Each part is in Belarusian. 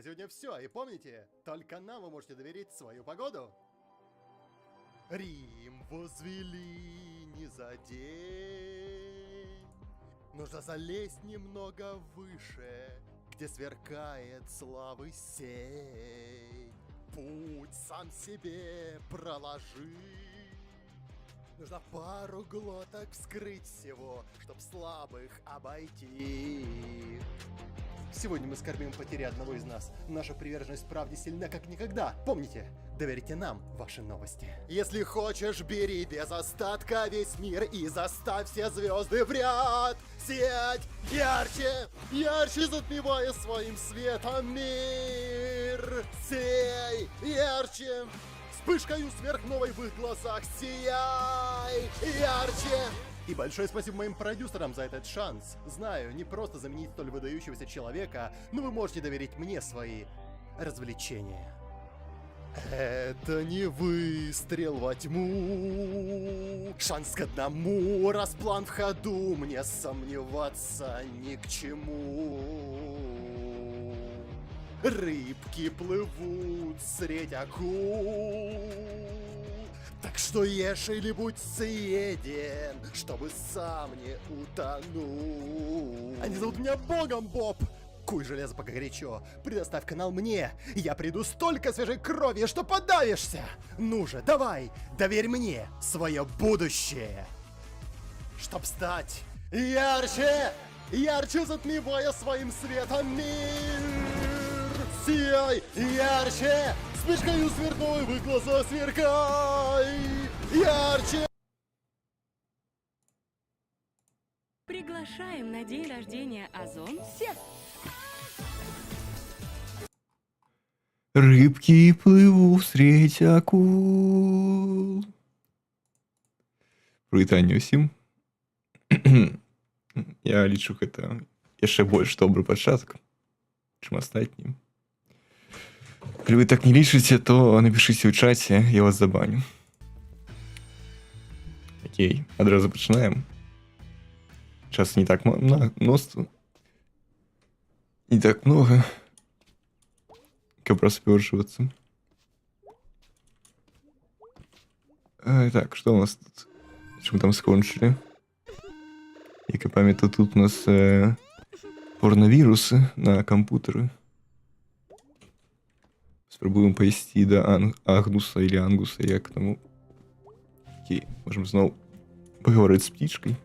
На сегодня все. И помните, только нам вы можете доверить свою погоду. Рим возвели не за день. Нужно залезть немного выше, где сверкает славы сей. Путь сам себе проложи. Нужно пару глоток вскрыть всего, чтоб слабых обойти. Сегодня мы скорбим потери одного из нас. Наша приверженность правде сильна как никогда. Помните, доверите нам ваши новости. Если хочешь, бери без остатка весь мир и заставь все звезды в ряд сиять ярче, ярче затмевая своим светом мир. Сей ярче, вспышкою сверхновой в их глазах сияй ярче. И большое спасибо моим продюсерам за этот шанс. Знаю, не просто заменить столь выдающегося человека, но вы можете доверить мне свои развлечения. Это не выстрел во тьму, шанс к одному, раз план в ходу, мне сомневаться ни к чему. Рыбки плывут средь акул, так что ешь или будь съеден, чтобы сам не утонул. Они зовут меня Богом, Боб. Куй железо пока горячо. Предоставь канал мне. Я приду столько свежей крови, что подавишься. Ну же, давай, доверь мне свое будущее. Чтоб стать ярче, ярче затмевая своим светом мир. Сияй ярче, вспышкою сверхновой в их глаза сверкай ярче. Приглашаем на день рождения Озон всех. Рыбки плывут средь акул. Прывітанне ўсім. Я лічу, гэта яшчэ больш добры пачатак, чым астатнім. Калі вы так не лічыце, то напішыце ў чаце, я вас забаню. Окей, адразу пачынаем. Часу не так мноства. Не так много. Как распёрживаться. Так, что у нас тут? Что мы там скончили? Як я пам'ятаю, тут у нас порновирусы на компьютеры. Спробуем поїсти до Агнуса или Ангуса, як тому. Окей, можем знову поговорити з птичкой.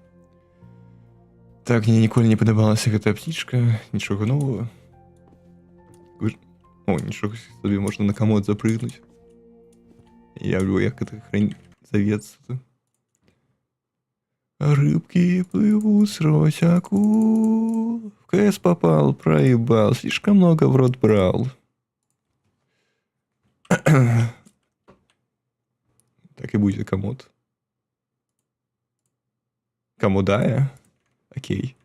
Так, мне ніколи не подобалася эта птичка, нічого нового. О, ничего себе, можно на комод запрыгнуть. Я люблю, как эта хрень зовется-то. Рыбки плывут срочь акул. В КС попал, проебал, слишком много в рот брал. Так и будет комод. Комодая? Окей.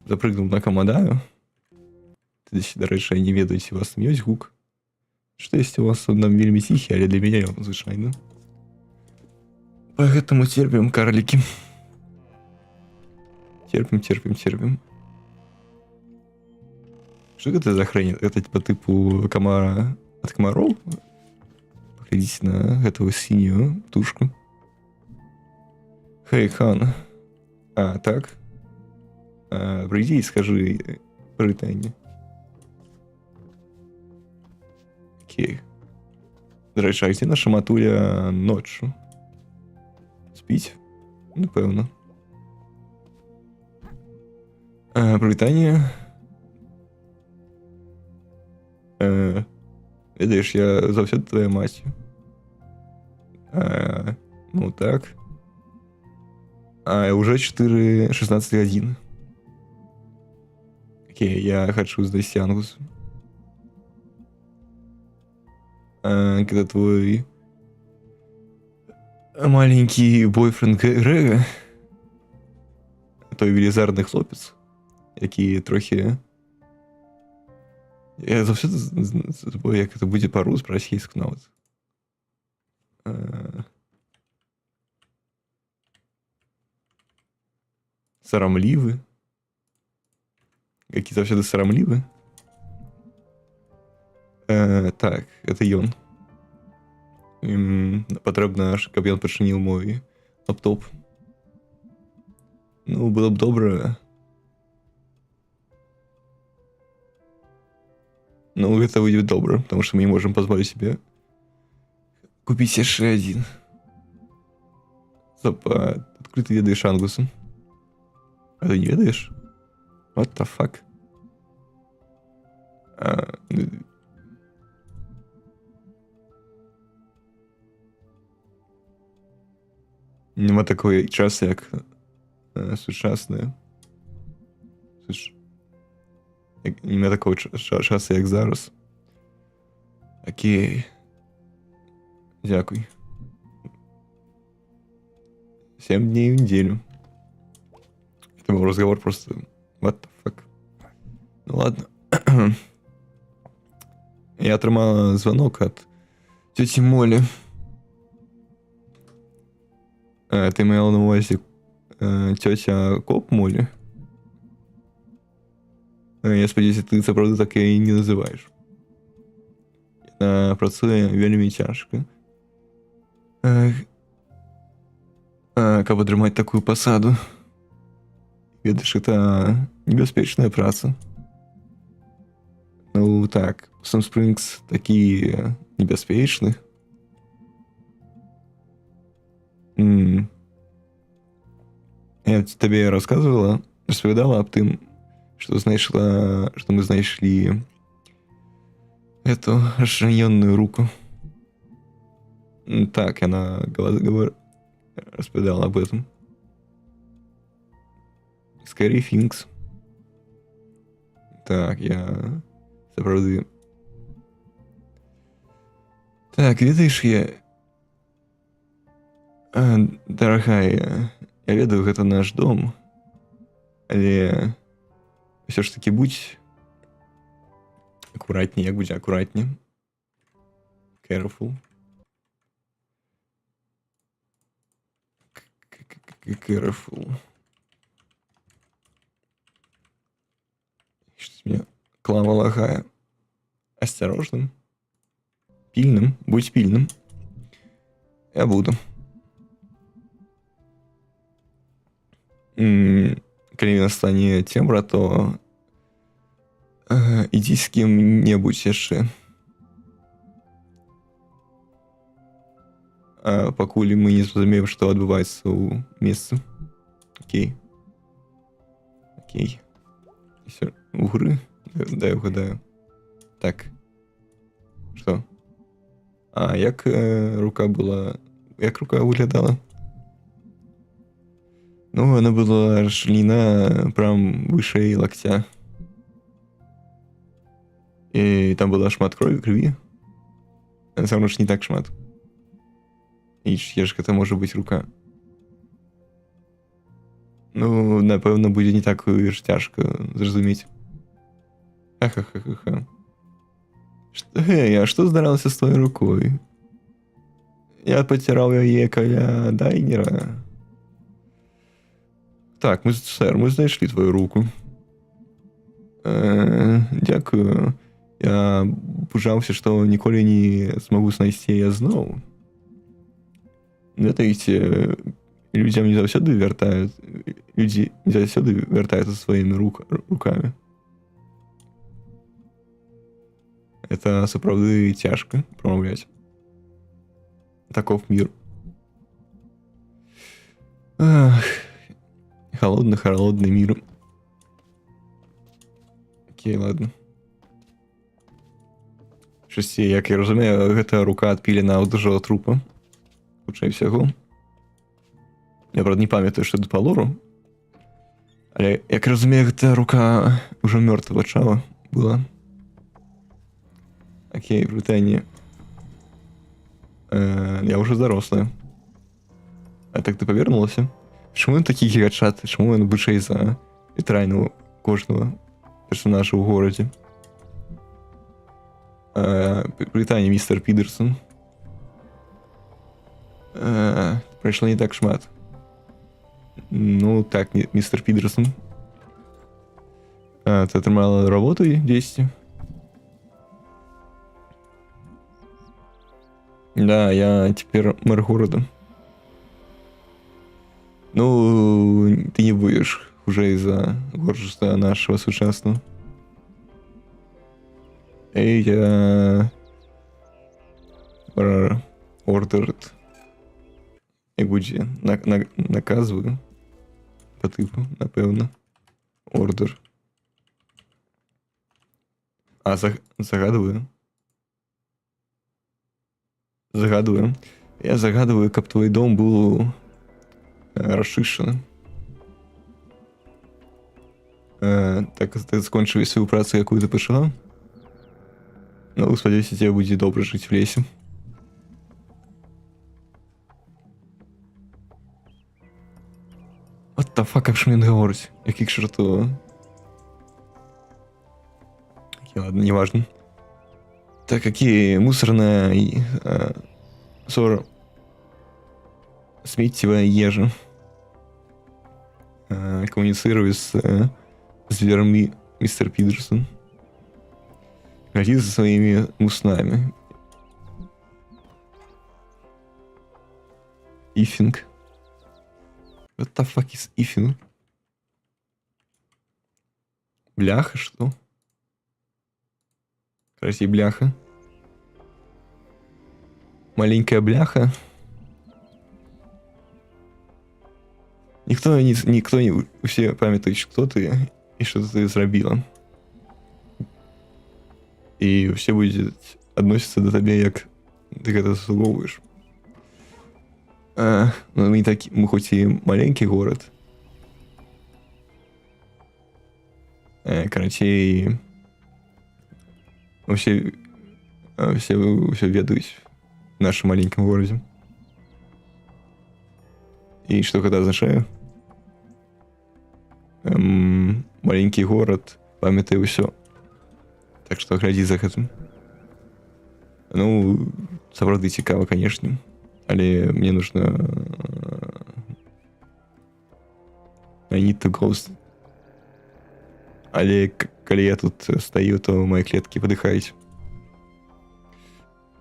Запрыгнул на комодаю. До речі, не ведаеце, у вас там ёсць гук. Штосьці у вас нам вельмі ціхі, але для мяне ён звычайны. Поэтому терпим, карлики. Терпим. Что это за хрень? Это по типу комара от комаров? Поглядите на этого синюю тушку. Хей, хан. А, так? Приди и скажи Британии. Окей. До речі, а где наша матуля ночью? Спить? Напевно. Британія. Видиш, я завсёды твоя мать. Ну так. Уже 4:16 годин. Окей, я хочу сдать Ангус. Когда твой маленький бойфренд Грега, той велізарний хлопець, який трохи... Я завсёды забув, як це буде по-русски, по-російську навіть. Сарамлівий. Які завсёды сарамліві. Так, это ён. Патрэбна, каб ён пачыніў мой лаптоп. Ну, было б добра. Ну, гэта будзе добра, потому што мы не можам пазволіць себе купіць яшчэ адзін. Стоп, адкуль ты ведаеш Ангуса? А ты не ведаеш? What the fuck? Нема такої часу, як сучасне. Нема такого часу, як зараз. Окей. Дякую. 7 дней в неделю. Это был разговор просто... What the fuck? Ну ладно. Я атрымала звонок от тети Молі. Ты мала на увазі тетя Коп Молі? Я спадзяюся, ты сапраўды так яе не называеш. Яна працуе вельмі цяжка. Каб атрымаць такую пасаду. Ведаеш, это небяспечная праца. Ну так, Сам Спрінгс такі небяспечны. Я табе распавядала аб тым, што мы знайшлі эту расчленённую руку. Так, яна распавядала об этом. Скорей Фінкс. Так, я сапраўды. Так, ведаеш, дарагая, я ведаю, гэта наш дом, але ўсё ж такі будь акуратней, як будзе акуратней. Careful. Careful. Что-то меня клава лагая. Осторожным. Пильным. Будь пильным. Я буду. Калі настане цемра, то ідзі з кім-небудзь яшчэ. Пакуль мы не зразумеем, што адбываецца ў месцы. Окей. Всё, угры. Дай угадаю. Так. Што? Як рука была... Як рука выглядала? Ну, она была расчленена прям вышэй локтя. І там была шмат крыві. Насамрэч ж не так шмат. І ж гэта можа быць рука. Ну, напэўна, будзе не так ж цяжка зразумець. Ха-ха-ха-ха. А што здаралася з твоей рукой? Я паціраў яе каля дайнера. Так, сэр, мы знайшлі твою руку. Дякую. Я пужаўся, што ніколі не змагу знайсці яе зноў. Ведаеце, людзям не заўсёды вяртаюцца сваімі рукамі. Это сапраўды цяжка прамаўляць. Таков мир. Холодный мир. Окей, ладно. Шасці, як я разумею, гэта рука адпілена ад дужого трупа. Хутчэй всяго. Я, правда, не памятаю, што это па лору. Але, як разумею, гэта рука ўжо мёртвага чала была. Окей, пытанне. Я уже зарослая. А так ты повернулася? Чому він такий гігачат? Чому він вищий за літерального кожного персонажа у городі? Вітання, містер Підерсон. Пройшло не так шмат. Ну так, містер Підерсон. Ти отримала роботу десь? Да, я теперь мэр города. Ну, ты не будешь уже из-за горжества нашего сучасного. Эй, я... Ордеред. Як будзе наказваю по типу, напевно. Ордер. А, загадываю. Загадываю. Я загадываю, каб твой дом был расчышчаны. Так ты скончыў сваю працу, якую ты пачала? Ну, спадзяюся, тебе будзе добра жыць в лесе. What the fuck, как же мне говорить? Яких чертов? Ладно, неважно. Так, какие мусорная сметевая ежа. Коммуницирую с зверами, мистер Пидерсон. Ходи за своими уснами. Ифинг. What the fuck is ифинг? Бляха, что? Краси бляха. Маленькая бляха. Никто не все памятают, кто ты и что ты зробила. И все будет относиться до тебя, як ты это заслуговуешь. Ну, мы хоть и маленький город. Короче, все ведают в нашем маленьком городе. И что когда означает? Маленький город, памятай все. Так что глядзі за гэтым. Ну, сапраўды цікава, конечно. Але мне нужно... I need to go. Але калі я тут стою, то мои клетки подыхаюць.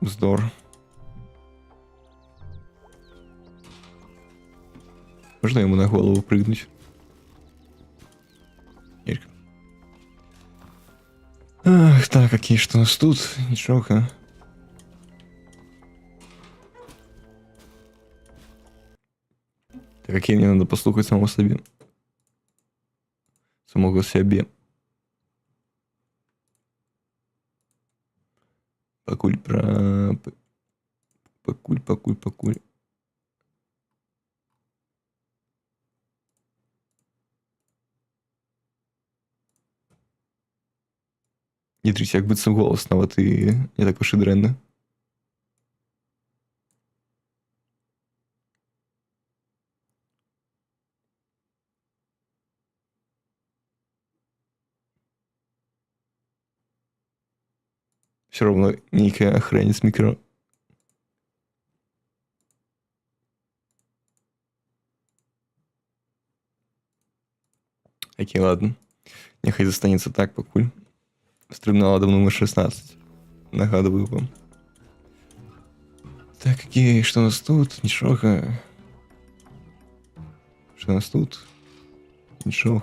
Вздор. Можно ему на голову прыгнуть? Ирка. Ах, так, какие что у нас тут? Ничего. Так, какие мне надо послухать самого себе? Самого себе. Покуль. Не трыся, як быццам голас нават і не так уж і дрэнны. Все равно нейкая хрень з мікро. Окей, ладно. Нехай застанецца так пакуль. Стрибнула давно номер 16. Нагадываю вам. Так, какие, что у нас тут? Ничего. Что у нас тут? Ничего.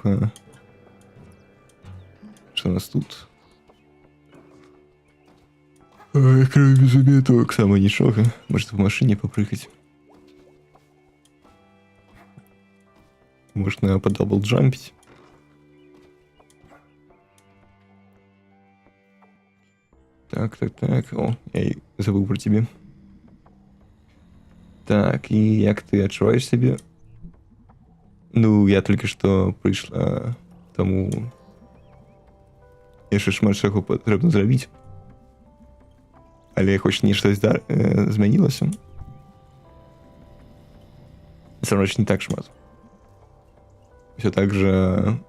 Что у нас тут? Ой, кроме безуметок. Самое ничего. Может в машине попрыгать. Можно подаблджампить. Так. О, я и забыл про тебя. Так, и як ты адчуваеш себе? Ну, я только что прыйшла, тому яшчэ шмат чаго патрэбна зрабіць. Але хоць нешта змянілася. Насамрэч не так шмат. Все так же,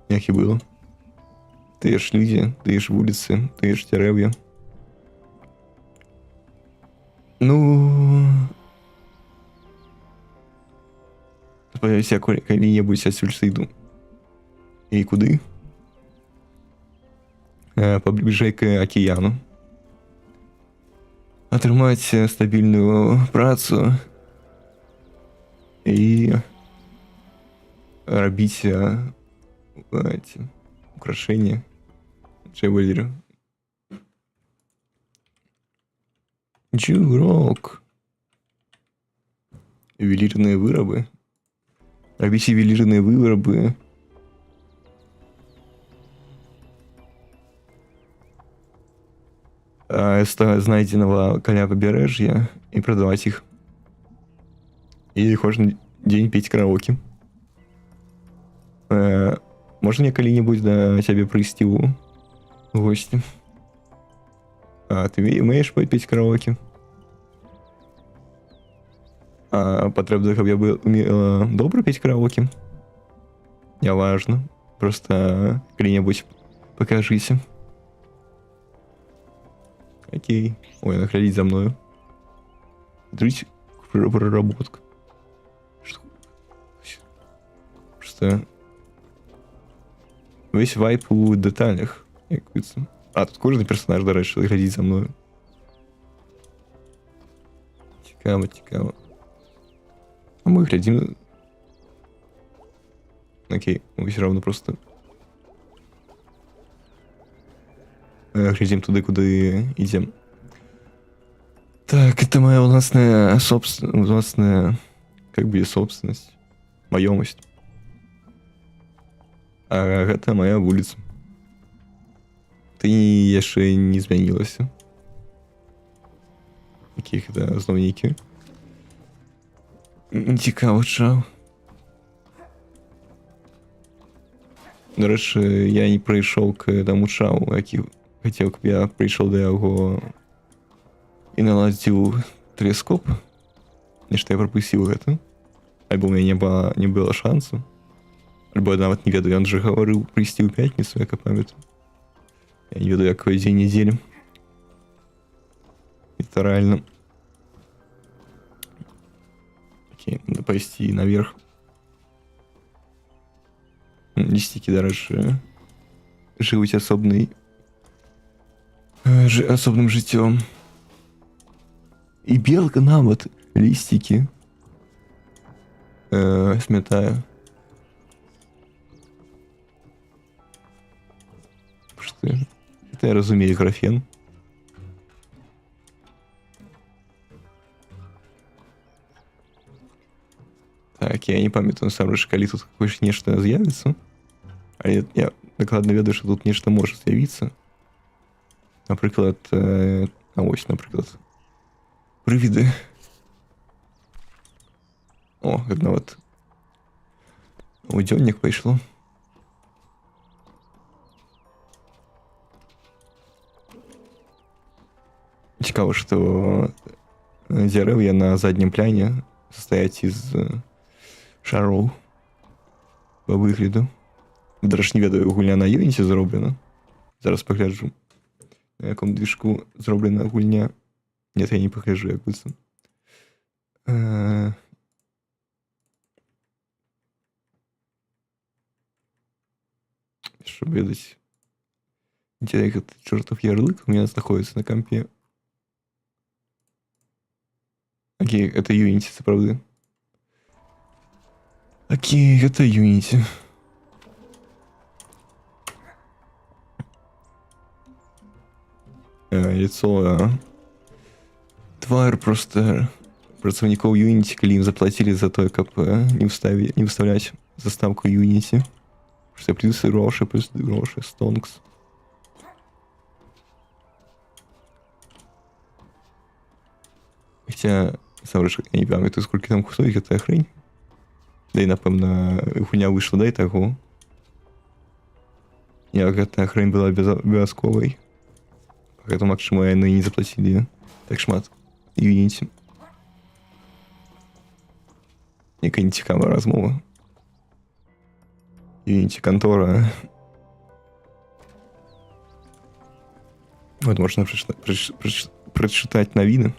як і было. Тыя ж людзі, тыя ж вуліцы, тыя ж дзярэвы. Ну... Спадзяюся, калі-небудзь адсюль сыйду. І куды? Пабліжэй к акіяну. атрымаць стабільную працу і рабіць украшэнні джэвелеру. Джурок. Ювелірныя вырабы. Рабіць ювелірныя вырабы. Знайдзенага каля пабярэжжя і прадаваць іх. І кожны дзень піць караоке. Можна мне калі-небудзь да цябе прыйсці ў госці? Ты умееш піць караоке? Патрэбна, каб я умела добра піць караоке? Не важна. Просто калі-небудзь пакажыце. Окей. Ой, она глядит за мною. Смотрите, проработка. Просто весь вайп у деталях. Тут кожный персонаж, до речі, глядить за мною. Цікаво. А мы глядим. Окей, мы все равно просто глядим туда, куда идем. Так, это моя властная собственность. Маёмость. А это моя вуліца. Ты яшчэ не змянілася. Якіх это зноў нейкі. Цікава, чаў. До рэчы, я не прыйшоў к таму чау, які хацеў, каб я прыйшоў да яго і наладзіў тэлескоп. Нешта я прапусціў гэта. Альбо у мяне не было шансу. Альбо я нават не ведаю, ён жа гаварыў прыйсці ў пятніцу, як я памятаю. Я не ведаю, якой дзень нядзелі. Літаральна. Окей, надо пайсці наверх. Лістікі, дарэчы, жывуць асобным жыццём. І белка нават лістікі смятае. Што? Это я разумею графен. Так, я не памятаю, насамрэч, калі тут хоць нешта з'явіцца. Але я дакладна ведаю, што тут нешта можа з'явіцца. Напрыклад, ось, напрыклад, прывіды. О, гэта нават у дзённік пайшло. Цікава, што дзерэвы на заднім пляне стаяць з шароў па выгляду. Дарэчы, не ведаю, гульня на Unity зроблена. Зараз пагляджу, на якому движку зроблена гульня. Нет, я не пагляджу, як быццам. Щоб ведаць, дзе гэты чортов ярлык у меня знаходіцца на кампе. Окей, это Unity, сапраўды. Окей, это Unity. Лицо, твар просто працаўнікоў Unity, калі ім заплатілі за тое, каб не выставляць заставку Unity. Просто плюсы гроши, стонкс. Хотя, насамрэч, я не памятаю, сколькі там стоіць гэтая хрень. Да і, напэўна, гульня выйшла да і таго. Як гэтая хрень была абавязковай. Гэта, магчыма, яны не заплацілі так шмат Unity. Некая нецікавая размова. Unity контора. Вот можна прачытаць навіны.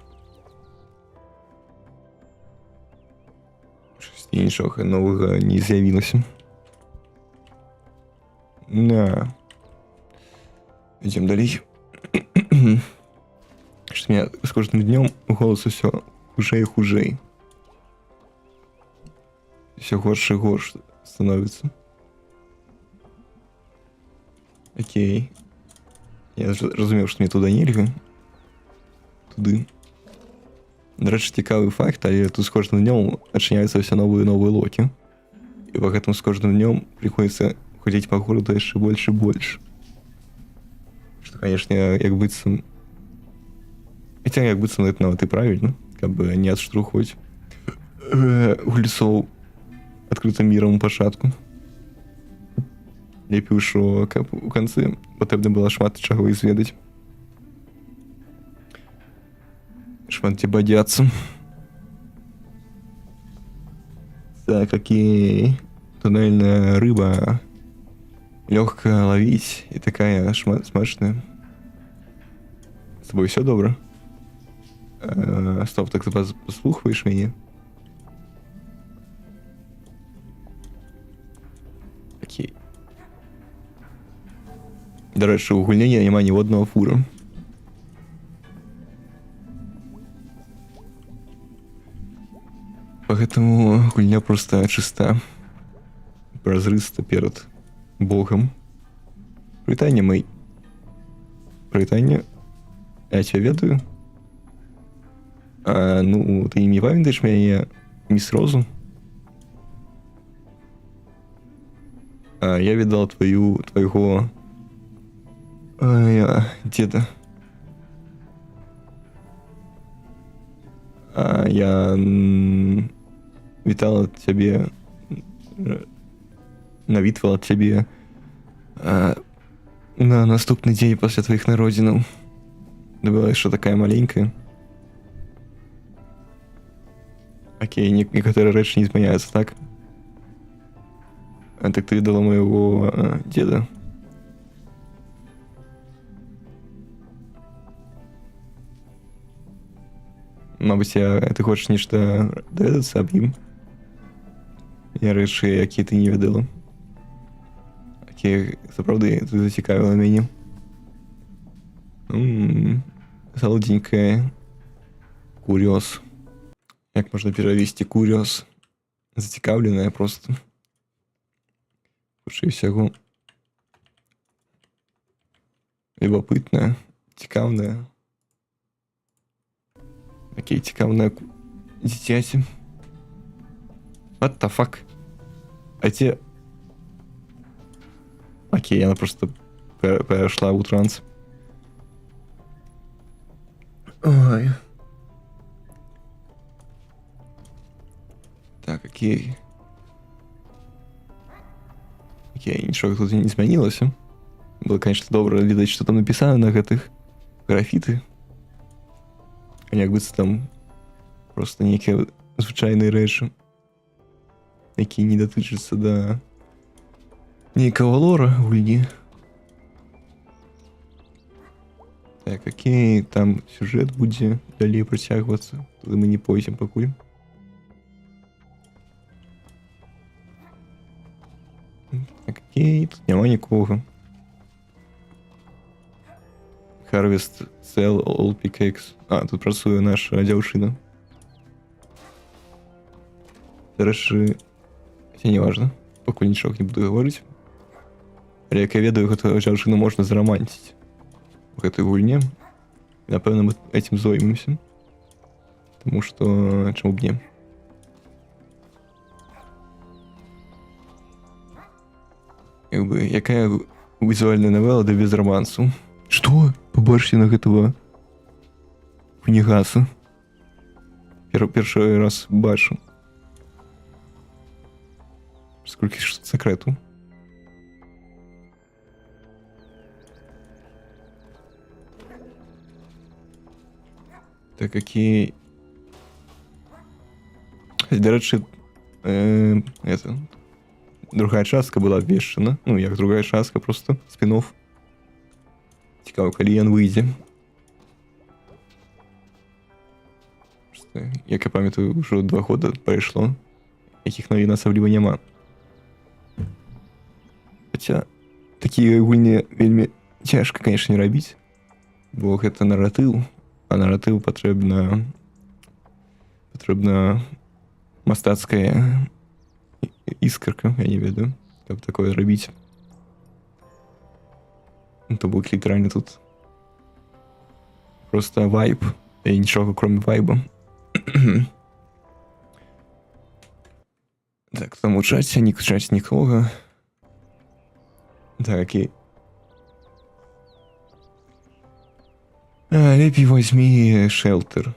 І нічога новага не з'явілася. Да. Ідзем далей. Что у меня с каждым днем голос все хуже и хуже. Все горше и горше становится. Окей. Я разумею, что мне туда нельзя. Туды. До речі, цікавий факт, але тут з кожним днем начиняются все новые и новые локи. И поэтому с каждым днем приходится ходить по городу еще больше и больше. Что, конечно, як быццам... Хотя як быццам это нават и правильно. Как бы не адштурхваць гульцоў адкрытым мірам у пачатку. Лепей ужо, каб у канцы патрэбна было шмат чаго зведаць. Шмат дзе бадзяцца. Так, окей. Туннельная рыба. Легкая ловить и такая смачная. С тобой все добро? Стоп, так ты послухаешь меня? Окей. До речі, у гульні нема ні одного фура. Поэтому гульня просто чиста. Прозрыста перед Богом. Притання, мэй. Притання. Я тебя ведаю. Ну, ты не памятаешь меня, мисс Розу? Я видал твоего деда. Я вітала тебе, навітвала тебе на наступный день после твоих народзінаў. Ты была еще такая маленькая. Окей, некоторые рэчы не изменяются, так? Так ты видела моего деда? Мабуть, ты хочешь нечто доведацца аб ім? Я рэчы, якія ты не ведала. Окей, сапраўды, ты зацікавіла мяне. Салодзенькая. Курёз. Як можна перавесці курёз? Зацікаўленая просто. Хутчэй усяго. Любопытная. Цікаўная. Окей, цікаўная дзіцяці. What the fuck? А те... Окей, она просто перешла в транс. Ой. Так, окей. Окей, нічого тут не змянілася. Было, конечно, добра відаць, што там напісана на гэтых графіты. А як быццам там просто нейкія звычайныя рэчы, якія не датычацца да нейкага лора гульні. Так, окей, там сюжэт будзе далей працягвацца. Туды мы не пойдзем пакуль. Так, окей, тут няма нікога. Harvest, sell, all pickaxe. Тут працуе наша дзяўчына. Дарэчы, це не важно. Пакуль нічога не буду гаварыць. Але як я ведаю, гэтую дзяўчыну можна зараманціць в гэтай гульне. Напэўна, мы этим зоймемся. Потому что... Чаму б не? Як бы, якая візуальная навела да без романсу? Что? Побачьте на гэтага кнігаса. Першы раз бачу. Сколько секрету. Так, какие... До речі, это... Другая частка была обвешена. Ну, як другая частка, просто спин-офф. Цікаво, калі ён выйдзе. Як я памятаю, уже 2 года прайшло. Якіх навін асабліва няма. Хаця, такія гульні вельмі цяжка, конечно, не рабіць. Бо гэта наратыў. а наратыву патрэбна мастацкая іскарка, я не ведаю, каб такое рабіць. То бок літаральна тут просто вайб і нічога кроме вайба. Так, там у чаце нікога. Так, окей. Лепей возьми шелтер.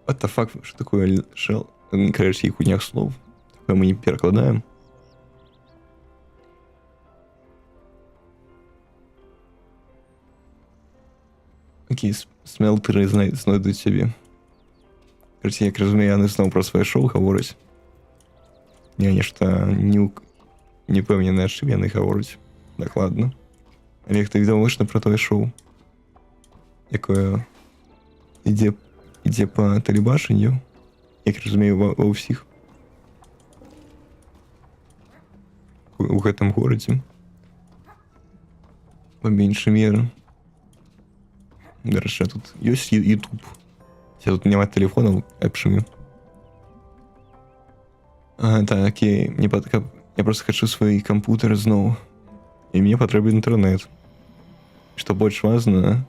What the fuck, что такое шел? Короче, их хуйнях слов. Такое мы не перекладаем. Окей, смелтери знайдуть собі. Короче, як розумію, вони знову про своє шоу говорять. Я нічто не впевнений, що вони говорять докладно. Але як ти відомишно про твоє шоу, яке йде по телебаченню, як розумію, во всіх у гэтым городе, по меньшей мере. Дальше тут есть YouTube. Я тут нема телефона, эпшими. Так, окей. Я просто хочу свой компьютер снова. И мне потребен интернет. Что больше важно,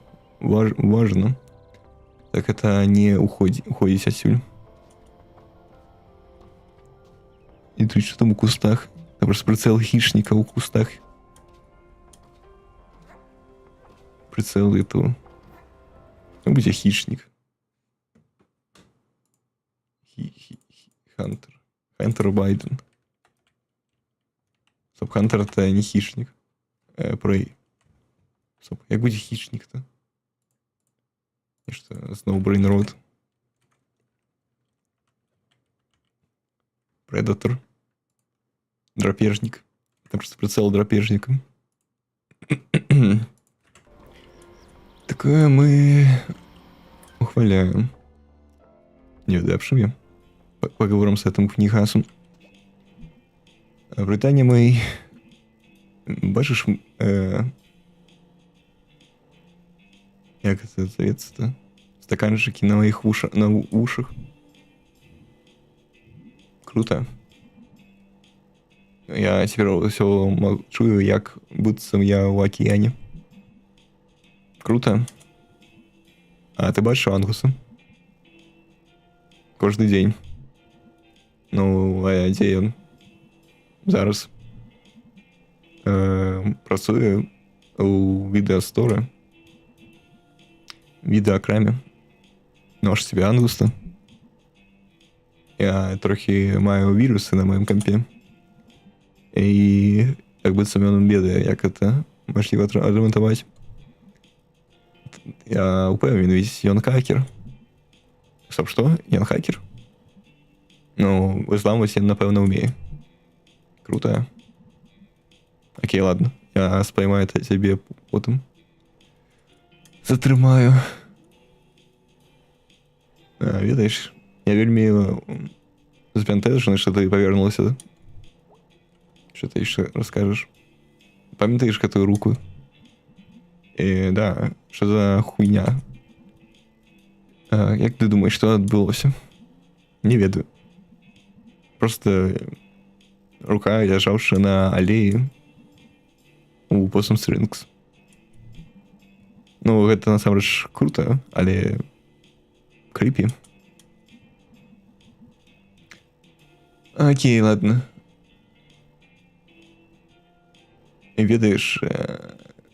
так это не уходить отсюда. И тут что там в кустах? Там просто прицел хищника в кустах. Прицел этого. Ну, будь хищник. Хантер. Хантер Байден. Стоп, Хантер это не хищник. Прей. Стоп, як буде хищник-то? І що, знову брейнрот. Предатор. Драпежник. Там просто прицел драпежника. Такое мы ухваляем. Невдавшими. Поговорим с этим книгасом. Британия мой... Бачишь... Як это называется-то? Стаканчики на моих ушах. Круто. Я теперь все чую, як будто я в океане. Круто. А ты бачиш Ангуса? Кожний день. Ну, а де він? Зараз. Працює у відеосторі. Відеокрамі. Ну, аж тебе Ангуса. Я трохи маю віруси на моєму компі. І як би сам він бідає, як це можливо отремонтувати. Я упевнений, він хакер. Стоп, що? Він хакер? Ну, взламывать я, напевно, вмію. Круто. Окей, ладно. Я споймаю это тебе потом. Затримаю. Ведаешь, я вельми збентежений, що ти повернулася. Що ти ще розкажеш? Пам'ятаєш эту руку? Да, що за хуйня? Як ти думаєш, що відбулося? Не ведаю. Просто рука, лежавшая на аллее у Possum Strings. Ну, это на самом деле круто, але крипи. Окей, ладно. И ведаешь,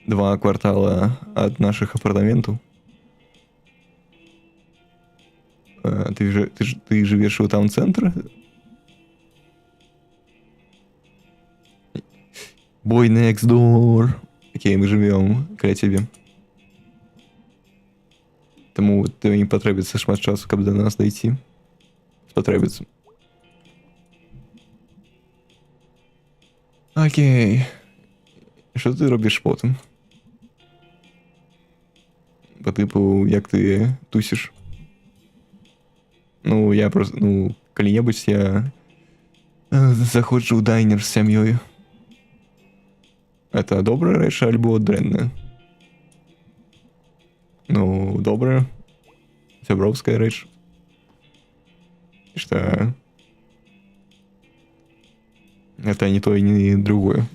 2 квартала от наших апартаментов. Ты живешь у таун-центра? Boy next door. Окей, мы живем каля тебе. Тому тебе не потребуется шмат часу, каб до нас дойти. Потребуется. Окей. Що ти робиш потім? По типу, як ти тусиш? Ну, я просто, коли-небудь я заходжу в дайнер з сім'єю. Это добрая рэч альбо дрэнная? Ну, добрая. Сябровская речь. Что это не то и не другое.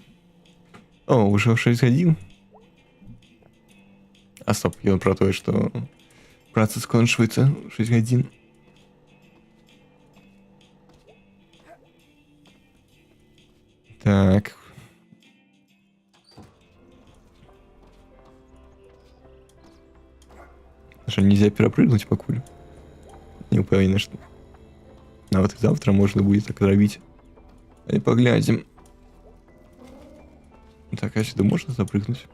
О, уже 6 годин. А стоп, ён про тое, што праца скончваецца 6 гадзін. Так. Что, нельзя перепрыгнуть покуль? Не упевнены, что нават и завтра можно будет так робить. И поглядим. Так, а сюда можно запрыгнуть?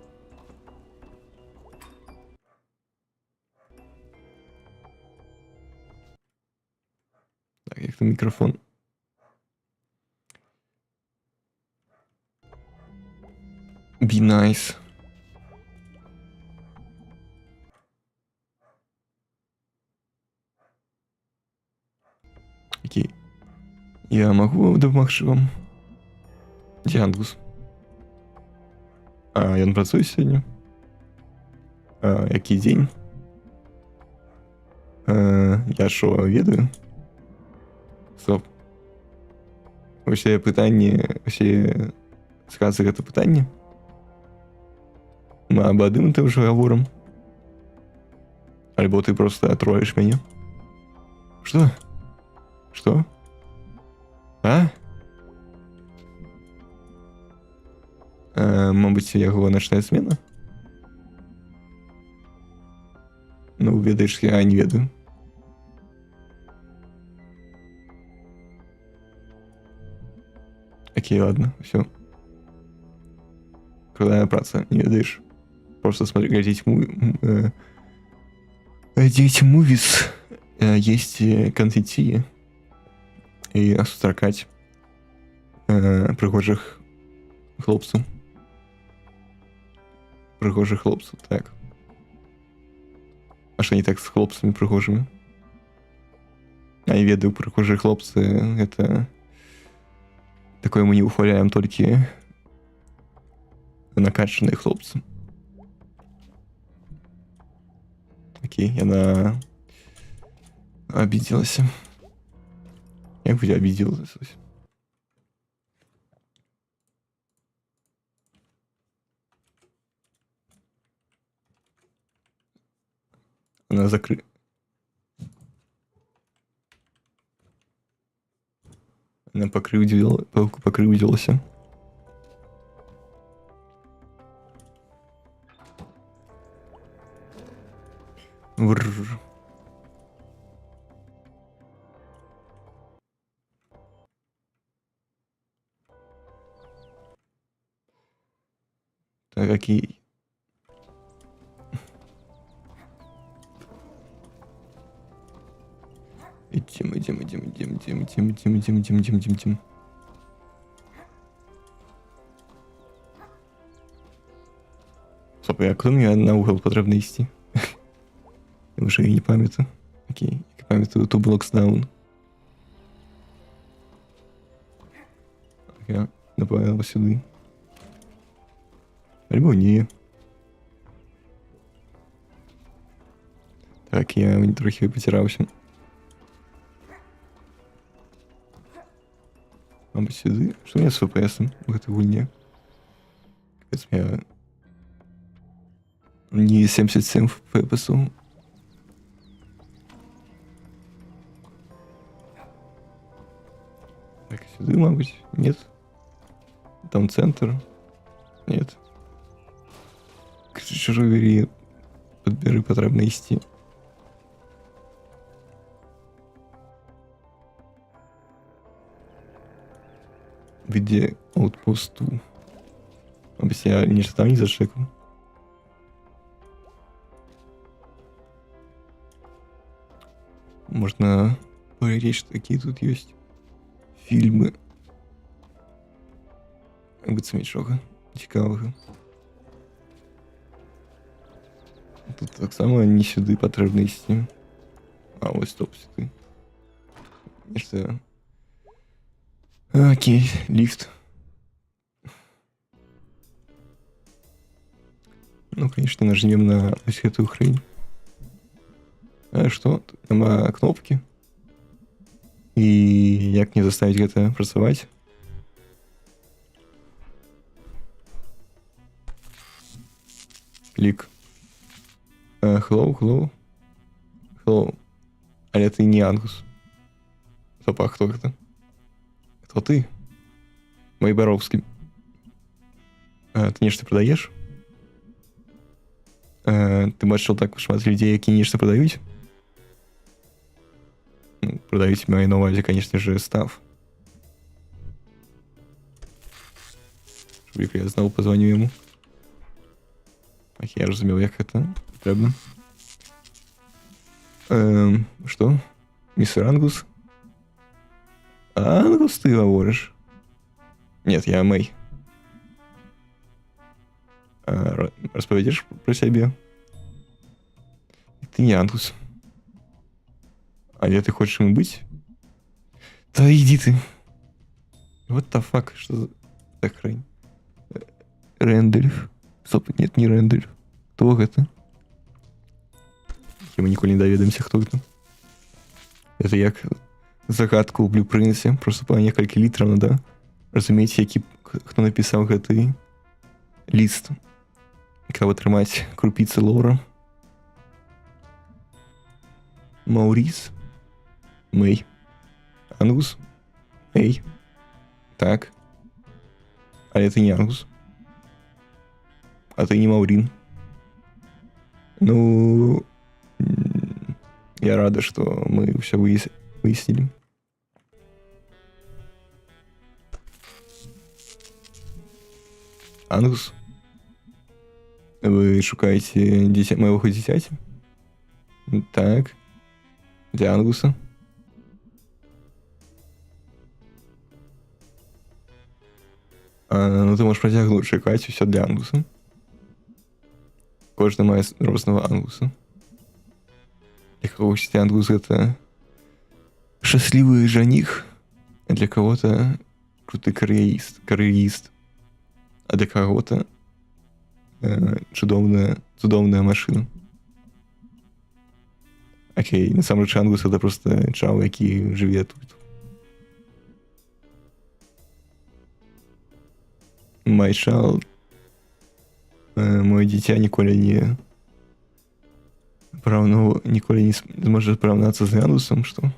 Так, як там микрофон? Be nice. Окей. Я могу допомагчы вам? Дзе Ангус? А, ён працуе сёння? А, які дзень? Я шо, ведаю? Стоп. Усе пытанні, усе сказы гэта пытанне? Мы аб адным ты ўжо гаворым? Альбо ты просто троіш мяне? Што? Што? А? Мабыць, яго начная смена? Ну, ведаеш, я не ведаю. Окей, ладно, все. Крутая праца, не ведаешь. Просто смотри, глядеть мувис, есть конфетти и сустракать прихожих хлопцев. Прихожих хлопцев, так. А что не так с хлопцами прихожими? А я ведаю, прихожие хлопцы, это... Такое мы не ухваляем только накачанные хлопцы. Окей, яна обиделась. Як бы я обиделась? Она закрыта. Она покрывдилась. Врррр. Так, окей. Идем. Стоп, як мені на угол потрібно йти? Я вже і не пам'ятаю. Окей, я пам'ятаю two blocks down. Я направив сюди. Альбо ні. Так, я трохи потирався. Мабуть, сюди. Що у мене з FPS в этой гульне? Капець, я... Не 77 FPS. Так, сюди, мабуть, нет. Там центр. Нет. Чужой вері подбери потрібно йти. В виде аутпосту. Мабуть, я нічого там не зашекав. Можно проверить, что какие тут есть фильмы. Быцем нічого цікавого. Тут так само не сюди потрібно йти. А ось стоп, сюди. Что? Окей, лифт. Ну, конечно, нажмем на ось эту хрень. А што? Тут няма кнопкі. І як мне заставіць гэта працаваць? Клік. Hello. Але ты не Ангус. Стоп, а кто это? Кто ты? Майбаровский. Ты нешта продаешь? Ты бачыў так шмат людзей, які нешта продаюць? Ну, продаюць маю на увазе, конечно же, став. Чтобы я зноў позвоню ему. Я разумеў, як гэта трэбна. Что? Мистер Ангус? Ангус ты говоришь? Нет, я Мэй. Расповедешь про себя? Ты не Ангус. А где ты хочешь ему быть? Да иди ты. What the fuck? Что за хрень? Рэндальф. Стоп, нет, не Рэндальф. Кто это? И мы ніколі не даведаемся, хто гэта. Это як загадку ў блюпрынце, просто па некалькі літраў надо разумець, які хто напісаў гэты ліст. Каб атрымаць крупіцы лора. Мауріс. Мэй. Ангус. Эй. Так. Але ты не Ангус. А ты не Маурин. Ну... Я рада, что мы все выяснили. Ангус? Вы шукаете моего дитяти? Так. Для Ангуса? Ну ты можешь протягнуть, шукать все для Ангуса. Кожна мае розного Ангуса. Для кого-то Ангус это счастливый жених, а для кого-то крутый карьерист, а для кого-то чудовная машина. Окей, насамрэч Ангус это просто чал, які жыве тут. My child. Моё дзіця ніколі не зможа параўнацца з Ангусом, што?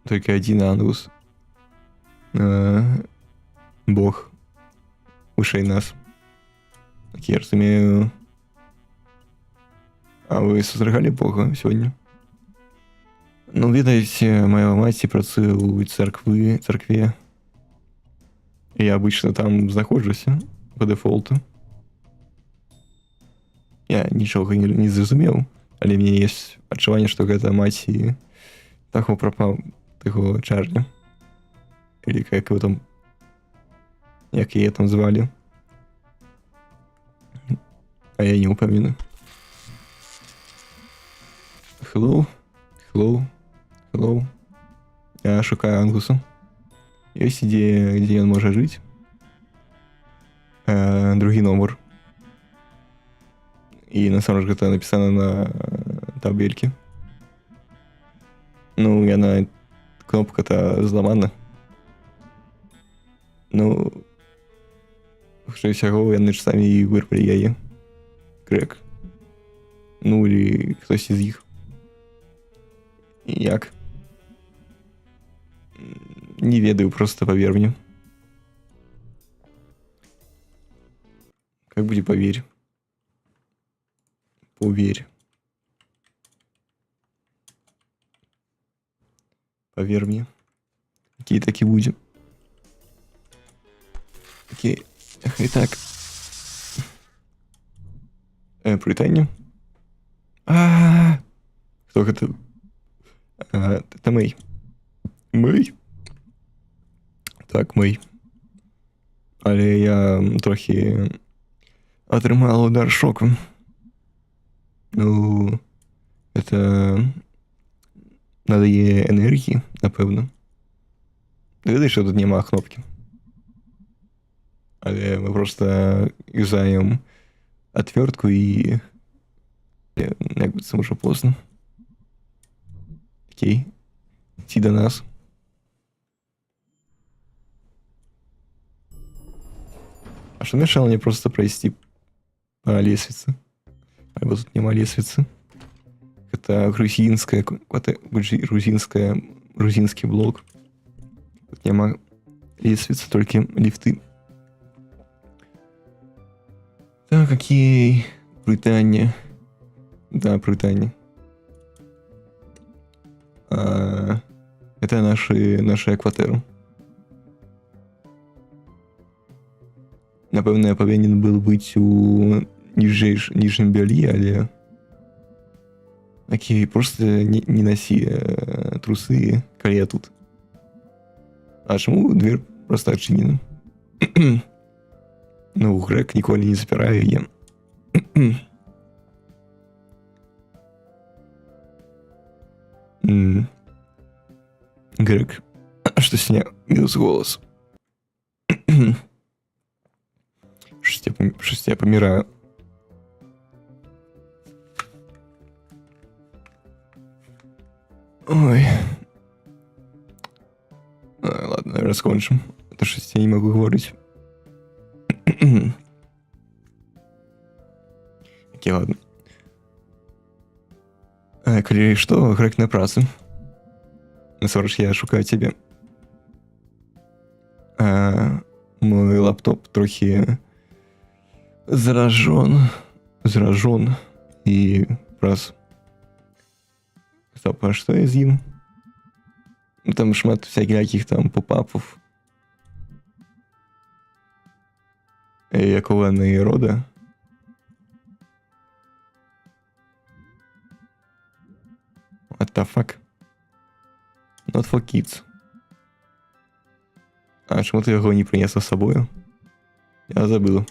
Только один Ангус. Бог. Вышэй нас. Так я разумею. А вы сустрагалі Бога сёння? Ну, ведаеце, моя маці працуе ў царкве. Я обычно там знаходжуся по дефолту. Я нічога не зразумеў, але мне есть адчуванне, што гэта маці таго прапаў таго чарня. Или як его там... Як яе там звалі. А я не упомяну. Hello. Я шукаю Ангуса. Есть идея, где он может жить. Другі номер. И на самом деле это написано на табельке. Ну, яна кнопка-то зламана. Ну, хутчэй усяго, яны ж самі і вырвалі яе. Крэк. Ну, или хтось из іх. Як? Не ведаю, просто поверь мне. Как будет поверь? Поверь. Поверь мне. Окей, так и будем. Окей. Итак. Притайне. Кто это? Это Мэй. Мэй? Так, Мэй. Але я трохи атрымал удар шоку. Ну, это надае энергии, напэўна. Ведаеш, что тут няма кнопки. Але мы просто юзаем отвертку і якби це може поздно. Окей. Ті до нас. А что мешало мне просто пройти по лестнице? Альбо тут нема лестницы. Это грузинский блок. Тут нема лестницы, только лифты. Так, окей. Британия. Да, Британия. Это наша квартира. Напевно, я повинен был бути у нижнім бельї, але... Окей, просто не носи трусы, коли я тут. А чому дверь просто отчинена? Ну, грек ніколи не запирає її. Грек, что с ней минус голос? Что я помираю. Ой. Ладно, наверное, скончим. Это что я не могу говорить. Окей, ладно. Коли что, грек на працы. Насамрэч, я шукаю тебе. Мой лаптоп трохи заражен и раз. Стоп, а что я з'їв? Там шмат всяких там попапов. Якого не рода. What the fuck? Not for kids. А чому ти його не принесла з собою? Я забыл.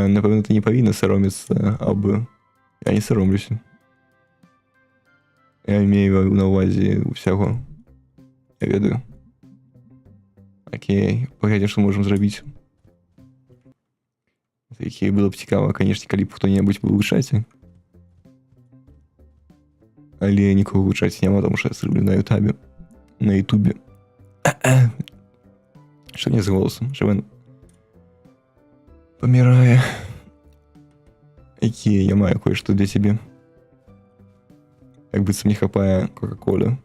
Напевно, ти не повинна соромитися, або я не соромлюся. Я маю на увазі усього. Я ведаю. Окей, поглядим, що можемо зробити. Такі було б цікаво, звісно, коли б хто-небудь був у чаті. Але нікого у чаті нема, тому що я зроблю на ютубі. На ютубі. Що мені з голосом? Що він помирає. Окей, я маю кое-что для тебе. Як быццам не хапае Кока-Колы.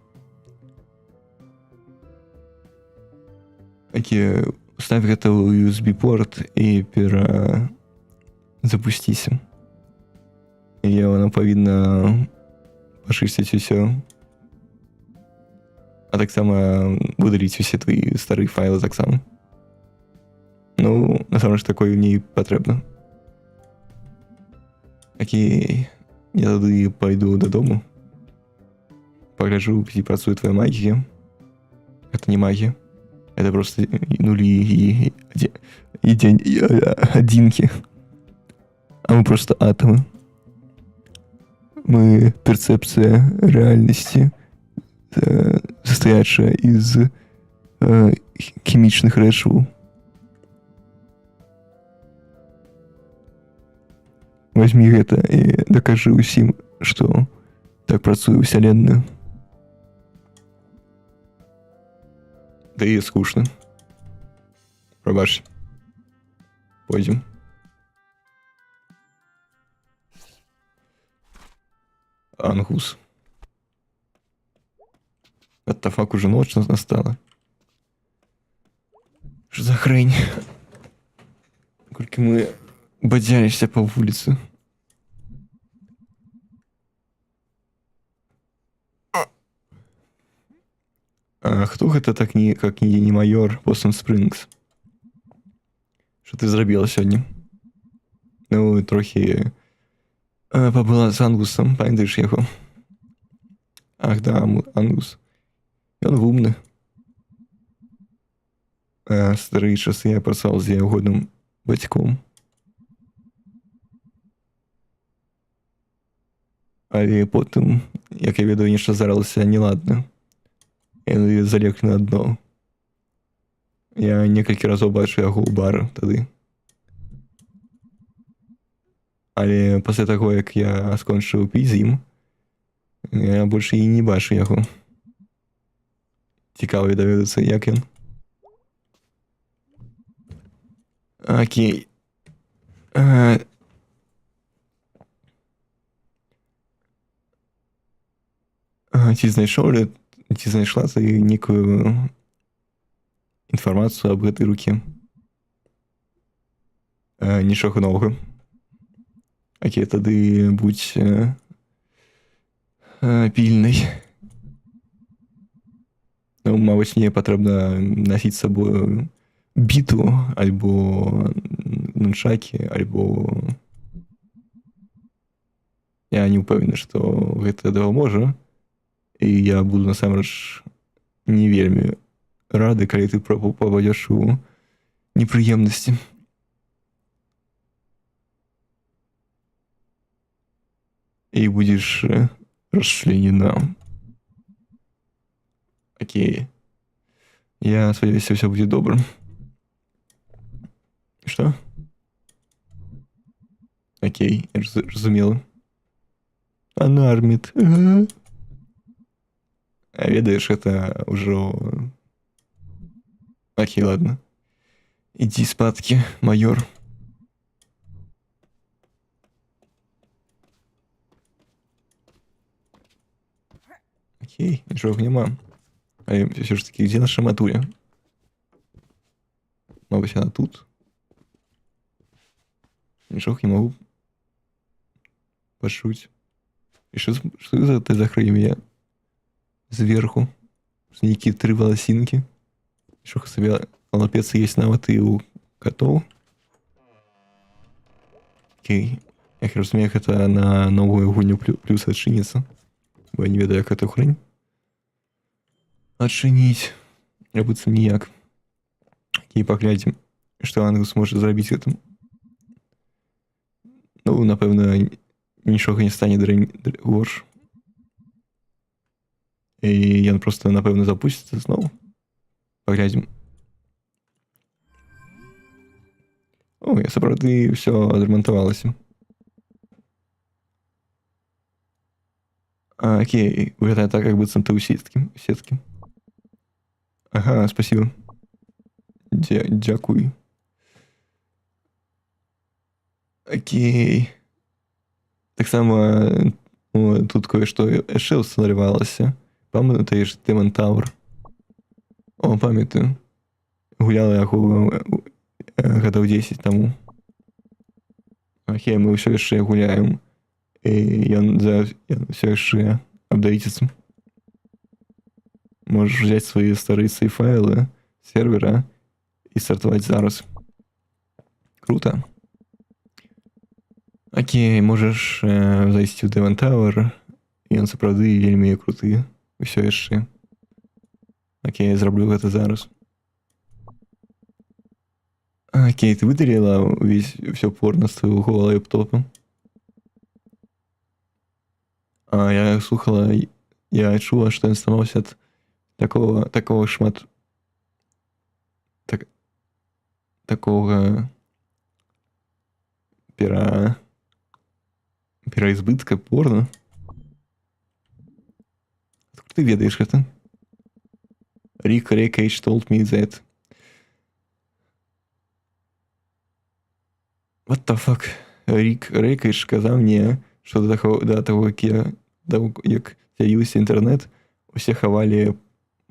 Окей, ставь гэта ў USB-порт і запусціся. І яна павінна пачысціць усё. А таксама выдаліць усе твои старыя файлы таксама. Ну, насамрэч такое мне і патрэбна. Окей, я тады пайду дадому. Погляжу, ці працуе твоя магія. Это не магия. Это просто нули и одинки. А мы просто атомы. Мы перцепция реальности, состоящая из хімічных рэчываў. Возьми гэта і дакажы ўсім, што так працуе ўсяленная. Да и скучно. Пробачь. Пойдем. Ангус. What the fuck, уже ночь настала. Что за хрень? Сколько мы бодялись по улице. А хто гэта так как не майор Бостон Спрынгс? Що ти зробила сьогодні? Ну, трохи побыла з Ангусом, пам'ятаєш його? Ах, да, Ангус. Ён вумны. Старые часы я працаваў з яго годным бацьком. Але потым, як я ведаю, нешта здарылася неладна. Яны залеглі на дно. Я некалькі разоў бачу яго ў бары тады. Але пасля таго, як я скончыў піць з ім, я больш і не бачу яго. Цікава даведацца, як ён. Окей. Ці знайшла ты некую інфармацыю аб гэтай руке? Нічога новага. Окей, тады будь пільнай. Ну, мабыць, мне патрэбна насіць з сабою біту, альбо нунчакі, альбо... Я не ўпэўнены, што гэта дапаможа. І я буду насамрэч не вельмі рады, калі ты пападзеш у непрыемнасці. И будешь расчленена. Окей. Я сподіваюся, все будет добре. Что? Окей, разумела. Она армит. А ведаешь, это уже... Окей, ладно. Иди спадки, майор. Окей, нічого нема. А все ж таки, где наша матуля? Мабуть, она тут. Нічого не могу почуть. И что за ты закрой меня сверху? Некие 3 волосинки. Нічого собі лапець есть нават і у котов. Окей. Я разумею, это на новую гульню плюс отчинится. Бо я не ведаю, як эту хрень отчинить. Быццам ніяк. І паглядзім, што Ангус можа зрабіць гэтым. Ну, напэўна, нічога не стане горш. І ён просто, напэўна, запусціцца зноў. Паглядзім. О, я сапраўды ўсё адрамантавалася. Окей, выглядает так, как быццам ты у сеткі. Ага, спасибо. Дякуй. Окей. Таксама тут кое-што яшчэ ўстанавілася. Памятаеш Демон Тауэр? О, памятаю. Гуляла яго гадоў 10 таму. Окей, мы ўсё яшчэ гуляем. И ён все яшчэ апдэйціцца. Можешь взять свои старые сейф-файлы сервера и стартовать зараз. Круто. Окей, можешь зайсці ў Demon Tower. Ён сапраўды вельмі круты. Усё яшчэ. Окей, я зраблю гэта зараз. Окей, ты выдалила все порно с твоего лэптопа? Я слухала, я чула, што ён становіўся ад такого такого пераізбытка порно. Откуда ты ведаеш гэта? Rick Raycage told me that. What the fuck? Rick Raycage сказав мне, що до того, як з'явився інтернет, усі ховали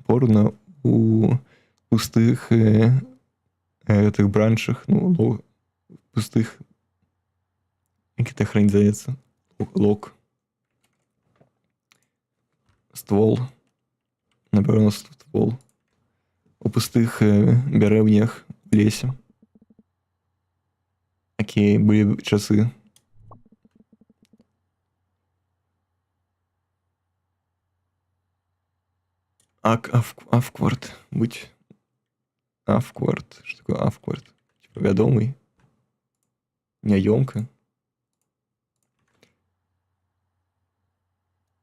порно у пустих этих бранчах, ну, пустих, як це хрень здається, лог, ствол, напевно, ствол, у пустих деревнях в лісі. Окей, були часи. Авквард. Будь авквард. Что такое авквард? Типа вядомый. Няёмка.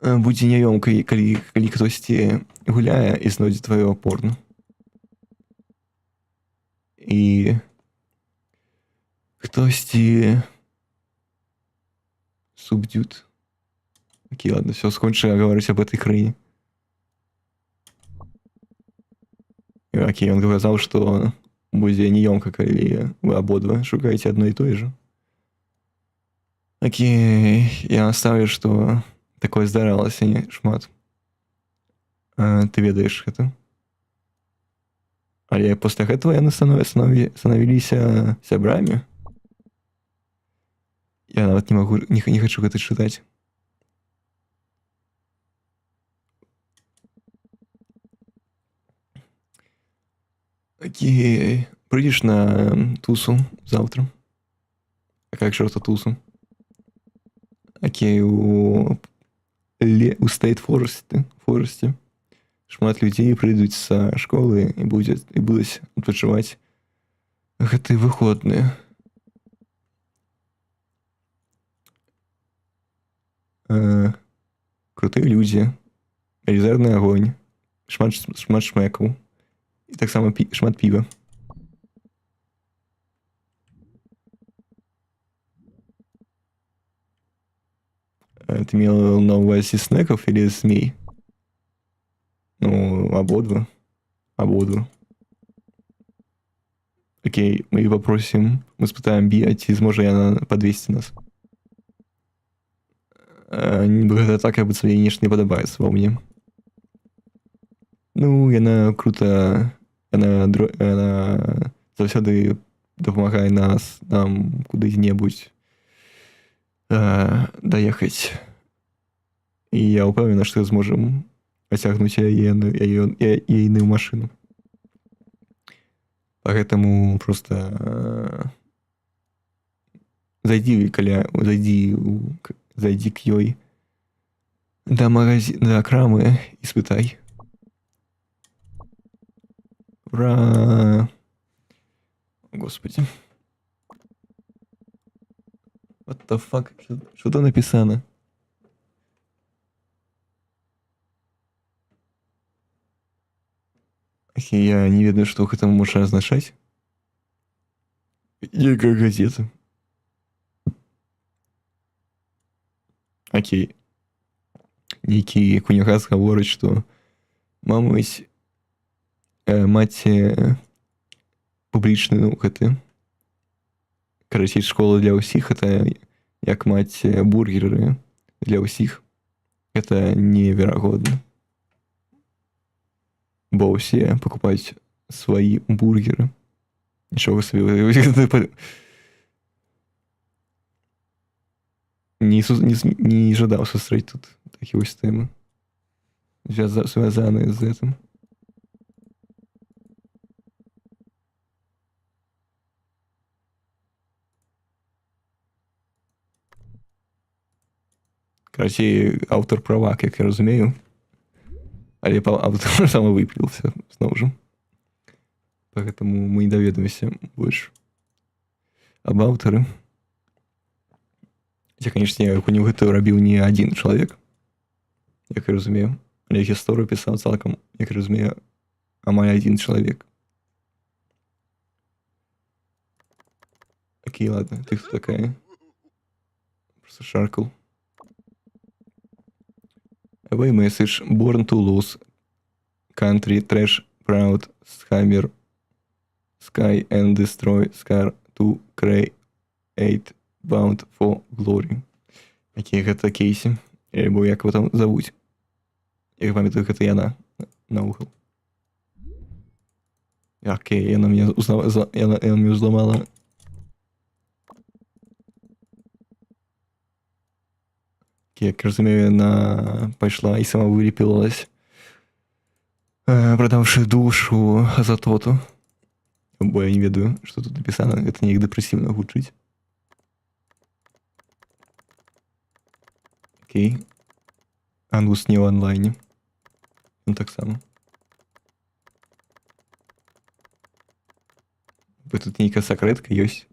будзе няёмкай, калі хтосьці гуляе і знойдзе тваё порно. І хтосьці субдют. Окей, ладно, все, скончу говорить об этой краине. Окей, он сказал, что будзе неёмка, калі вы абодва шукаеце одно і тое же. Окей, я оставлю, что такое здаралася не шмат. Ты ведаеш гэта? Але пасля гэтага яны станавіліся сябрамі. Я нават не хочу гэта чытаць. Окей, придешь на тусу завтра? А как же это тусу? Окей, у State Forest шмат людзей прыйдуць са школы і будуць адпачываць гэтыя выходныя. Крутыя людзі, велізарны агонь, шмат шмэкаў і таксама шмат піва. Ты имел на увазі снеков или змей? Ну, ободва. Окей, мы попросим, мы спытаем Бі, ці зможа яна падвесці нас. Гэта так, як бы мне нешта не падабаецца ва мне. Ну, яна крута, яна заўсёды дапамагае нам куды-небудзь даехаць. І я ўпэўнена, што зможам пацягнуць ейную машыну. Поэтому просто зайди к ёй до крамы і спытай. Ура! Господи. What the fuck? Что там написано? Окей, я не ведаю, што гэта можа азначаць. Якая газета? Окей. Нейкі кунігас гаворыць, што маці публічны, ну, гэты. Карацей, школа для ўсіх, это як маць бургеры для ўсіх. Это неверагодна. Бо ўсе пакупаюць свае бургеры. Нічога сабе. Не жадаў сустрэць тут такі вось тэмы, звязаныя з гэтым. Карацей, аўтар правак, як я разумею. Але аўтар сам выпіліўся, зноў жа. Поэтому мы не даведаемся больш аб аўтары. Хотя, конечно, кнігу гэтую рабіў не адзін чалавек, як я разумею. Але гісторыю пісаў цалкам, як я разумею, амаль адзін чалавек. Окей, ладно, ты кто такая? Просто шаркал. Away message. Born to lose. Country, trash, proud, hammer, sky and destroy, scar to create, bound for glory. Окей, гэта Кейсі. Або як его там завуць. Я памятаю, гэта яна наухал. Окей, яна мне узламала. Як разумею, яна пайшла і сама вылепілалась, прадаўшы душу Азатоту. Бо я не ведаю, што тут напісана. Гэта неяк дэпрэсіўна гучыць. Окей. Ангус не ў онлайне. Ну, таксама. Бо тут нейкая сакрэтка ёсць.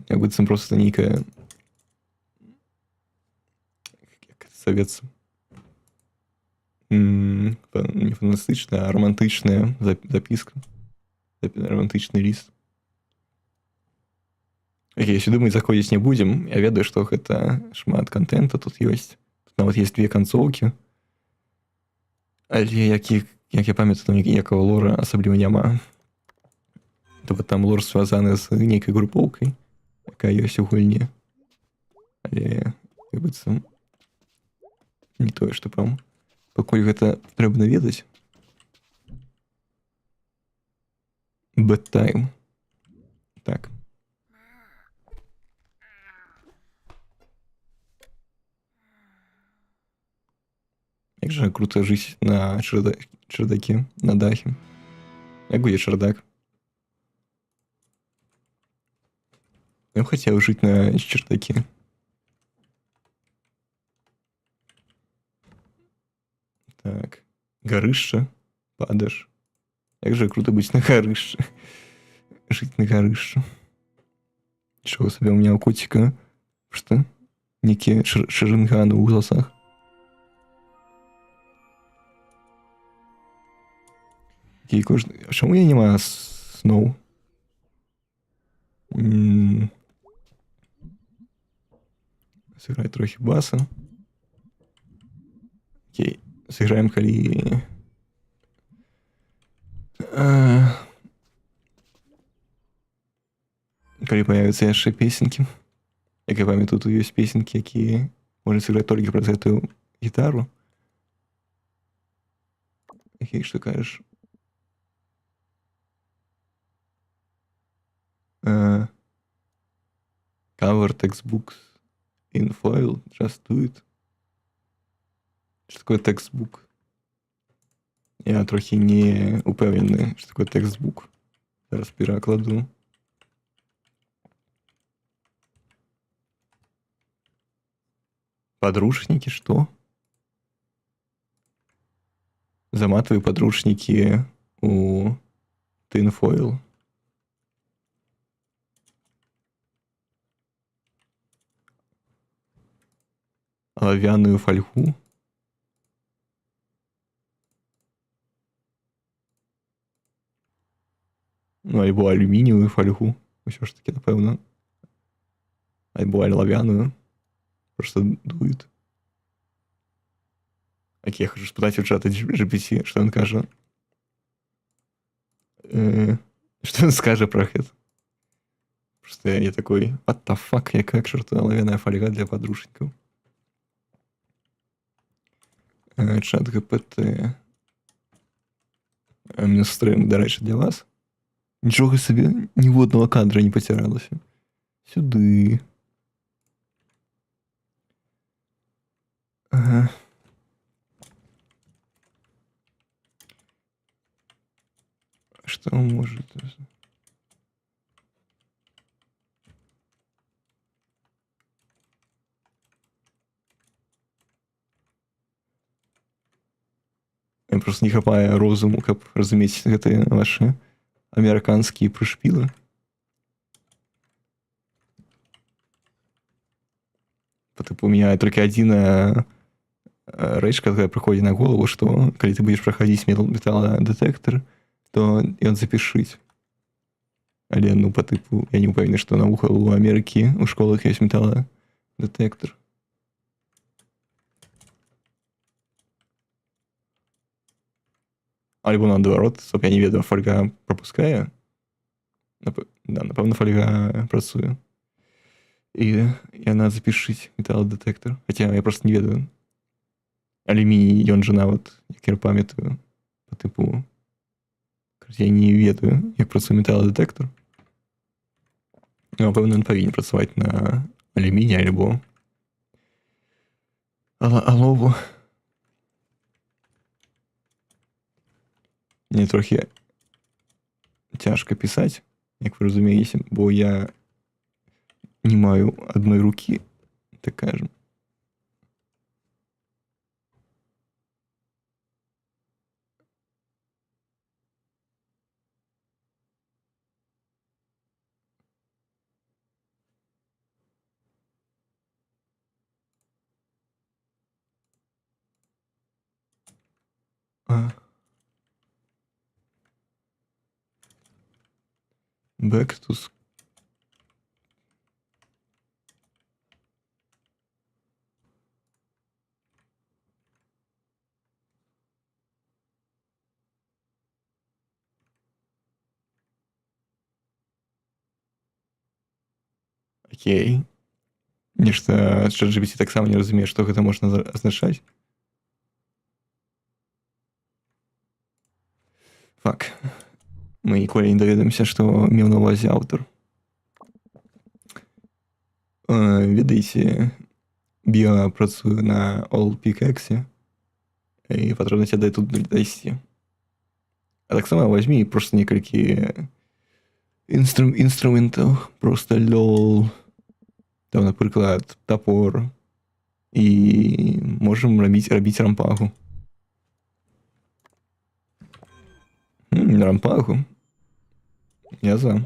як быццам проста нейкая як завецца не фантастычная, а романтычная запіска. Романтычны ліст. Окей, сюды мы заходзіць не будзем. Я ведаю, што гэта шмат контента тут ёсць. Тут нават есть 2 канцоўкі. Але як я памятаю, там ніякага лора асабліва няма. Тобто там лор звязаны з нейкай групоўкай, якая ёсць у гульні. Але як быццам не тое, што прям пакуль гэта трэба наведаць. Bedtime. Так. Як жа круто жыць на чардаке, на дахе. Як будзе чардак? Я б хацеў жыць на чардаке. Так. Гарышча. Падаш. Як жа круто быць на гарышчы. Жыць на гарышчы. Чого сабе, у меня у котика што? Некія шарынганы ў валасах. А чаму я не маю сноў? Сыграць трохі баса. Окей, сыграем калі... Калі появятся яшчэ песенькі. Як я памятаю, тут ёсць песенькі, якія можна сыграць толькі праз гэтую гітару. Окей, што кажаш? Cover textbooks in foil, just do it. Што такое textbook? Я трохі не упэўнены, што такое textbook. Зараз перакладу. Подручники, что? Заматываю подручники у tinfoil. Оловянную фольгу. Ну, альбо алюмінієву фольгу. Усё ж таки, напевно. Альбо оловянную. Просто дует. Окей, я хочу спытать у чата GPT, что он кажа. Что он скажет про это. Просто я такой, what the fuck, яка к черту оловянная фольга для подручников. Чат GPT. Мінстрим, до речі, для вас. Нічого собі, ні в одного кадра не потерялося. Сюди. Ага. Что может... Мне просто не хапае розуму, каб разумець гэтыя ваши амерыканскія прышпілы. У меня только одна рэч, которая приходит на голову, что когда ты будешь проходить металлодетектор, то ён запішыць. Але, ну, по типу, я не упэўнены, што навука у Амерыкі у школах ёсць металлодетектор. Альбо наадварот, стоп, я не ведаю, фольга пропускае? Да, напэўна, фольга працуе. І яна запішыць металлодетектор. Хаця я просто не ведаю. Алюміній, ён жа нават, як я памятаю, по типу, я не ведаю, як працуе металлодетектор. Ну, напэўна, ён павінен працаваць на алюміні альбо алову. Мне трохі цяжка пісаць, як вы разумееце, бо я не маю одной руки, так скажем. Ага. Back to school. Окей. Нешта ChatGPT таксама не разумее, што гэта можна азначаць. Фак. Мы ніколі не даведаемся, што меў на ўвазе аўтар. Ведаеце, я працую на All-Pickaxe, і патрэбна цябе тут дайсці. А таксама возьмі проста некалькі інструментаў, проста лол, там, напрыклад, топор, і можам рабіць рампагу. Рампагу? Я за.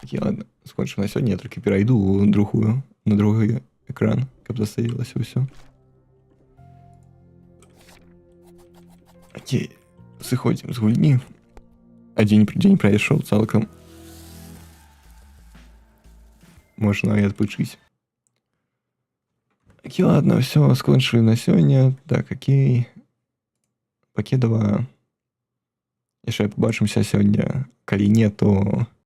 Такі, ладно, скончым на сёння, я толькі перайду на другі экран, каб заставілася ўсё. Окей, сыходзім з гульні. А дзень прайшоў цалкам. Можна і адпачыць. Окей, ладно, ўсё, скончылі на сёння. Так, окей. Пакедава. Яшчэ побачымся сёння. Калі не, то